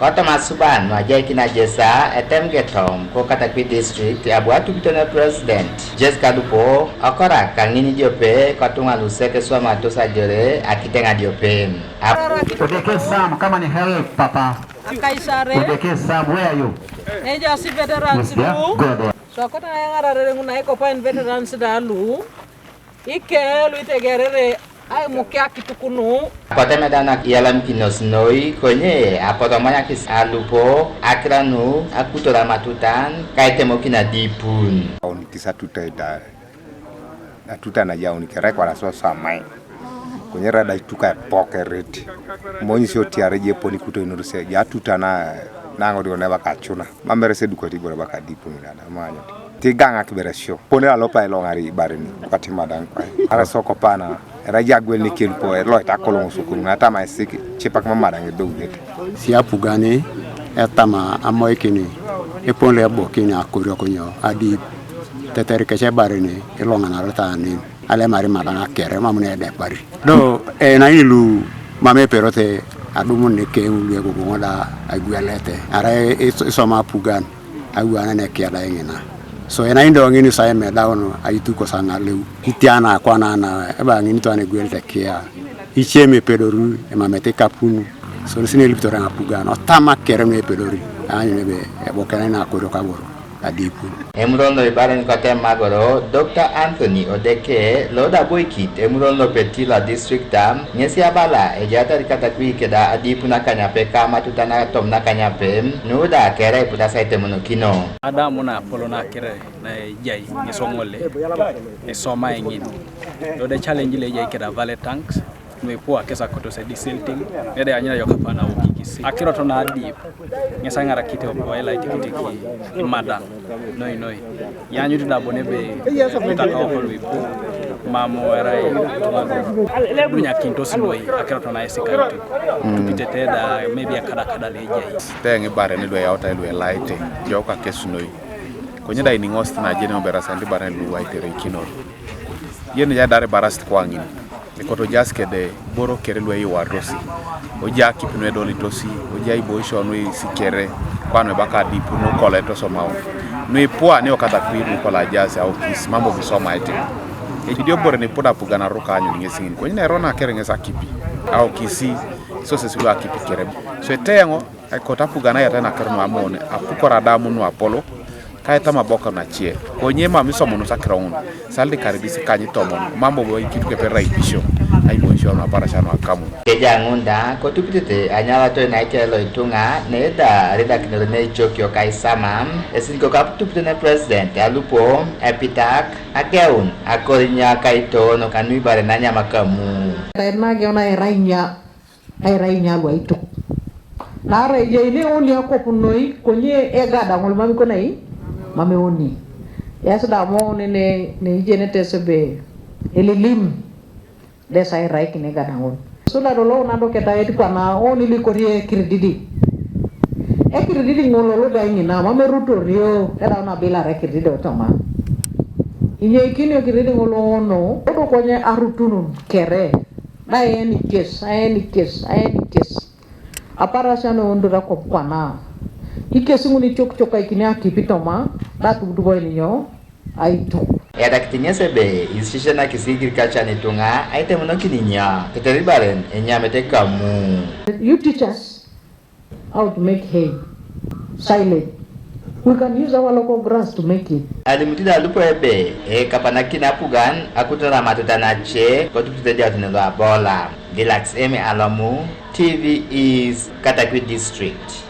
Kota Masuban wajai kina jesa etem getom ko Katakwi district abuatu bitona president Jessica Lupo akora kangini jope katunga luseke swama tosa jore akitenga diope. Udeke Sam kama ni help papa. Akaisare. Udeke Sam where are you? Eja si veterans lu. So kota ngara nguna ko pain veterans dalu. Ike lu itegerere ay mukia kitukunu. Kota medana yalam kinosnoi konye apotomanya kis alupo akranu akutora matutan kaite mokina dipun. On kisa tutaida. Atuta na yauni kere kwa so samai. Konye rada ituka pokereti. Moni sio tiareje poni kuto inuruse ya tuta na nango dio neba kachuna. Mamere se dukoti bora baka dipun na manyo. Tiganga kiberesho. Pone alopa elongari barini kwa timadan kwa. Ara soko pana raja gwel ni kelpo e loita kolon sukuru ngata ma siki chepak mamara ngedo ngete si apugane etama amoykini epole abokini akuryo konyo adi teter keche barene elongana rotani ale mari madana kere mamune de bari do na ilu mame perote adumun ne ke ulu ego ngoda agwelete ara isoma pugan agwana ne kiada ngina so ena indo ngini sa me dawono ayitu ko sanga lew itiana kwana na eba ngini to ane gwelde kia icheme pedoru e mamete kapunu so sine liptora apuga no tama kere me pedori anyi be e bokana na ko ka boro adipu Emurondo ibaren kote magoro Dr. Anthony Odeke loda boykit emurondo petila district dam nyesi abala ejata Katakwi keda adipu na kanyape kama tutana tom na kanyape nuda kere puta saite monokino adamu na polo na kere na jai ngisongole e soma engin do de challenge le jai keda vale tanks me poa kesa koto se disilting ede anyina yokapana ukikisi akiro to na adip ngesangara kite o ela tikitiki madan noi yanyu tu dabone be bitaka ko luipo mamo era dunya kinto sinoi akiro to na esikaito tupitete da maybe akada leje tenge bare ni do yauta lu laite joka kesunoi konyeda ini ngost na jene obera sandi bare lu waite rekino yene ya dare barast kwangini koto jaske de boro kere lu yi warosi oja kipino do litosi oja iboisho no sikere kwano baka dipu no koleto somao no ipoa ne Okatakwi no kola jase au kis mambo bisoma ite e video bore ne poda pugana roka anyu ngesingin ko ne rona kere ngesa kipi au kisi so se sulu akipi kere so etengo ai kota pugana ya tena kere no amone apukora damu no apolo kaita maboka na chie konyema misomo no sakron salde karibisi kanyi tomo mambo boy kitu ke perra ipisho ai boisho na para chano akamu keja ngunda ko tupitete anyala to na ikelo itunga neda reda kinore chokyo kaisama esinko kaptupite na president alupo epitak akeun akorinya kaito no kanui bare nanya makamu Tairna geona erainya gwaito na reje ile oni akopunoi konye egada ngolmami konai mame oni yasda mo ne jene tesebe elilim desa irai kine ganangon sula dolo na do keta eti kana oni likorie kirdidi kirdidi ngolo ga ngina mame ruto rio era na bila re kirdidi otoma inye kinyo kirdidi ngolo no odo konye arutunun kere na eni kes apara shano ondura ko kwana ikesunguni chok ikini akipitoma datu dubo niyo aitu era kitinya sebe isisha na kisigi kacha nitunga aite monokininya keteribaren enyamete kamu you teach us how to make hay silage we can use our local grass to make it alimutida lupo ebe kapanakina pugan akutana matutana che kotupitedia tunelo abola Relax Eme Alamu TV is Katakwi district.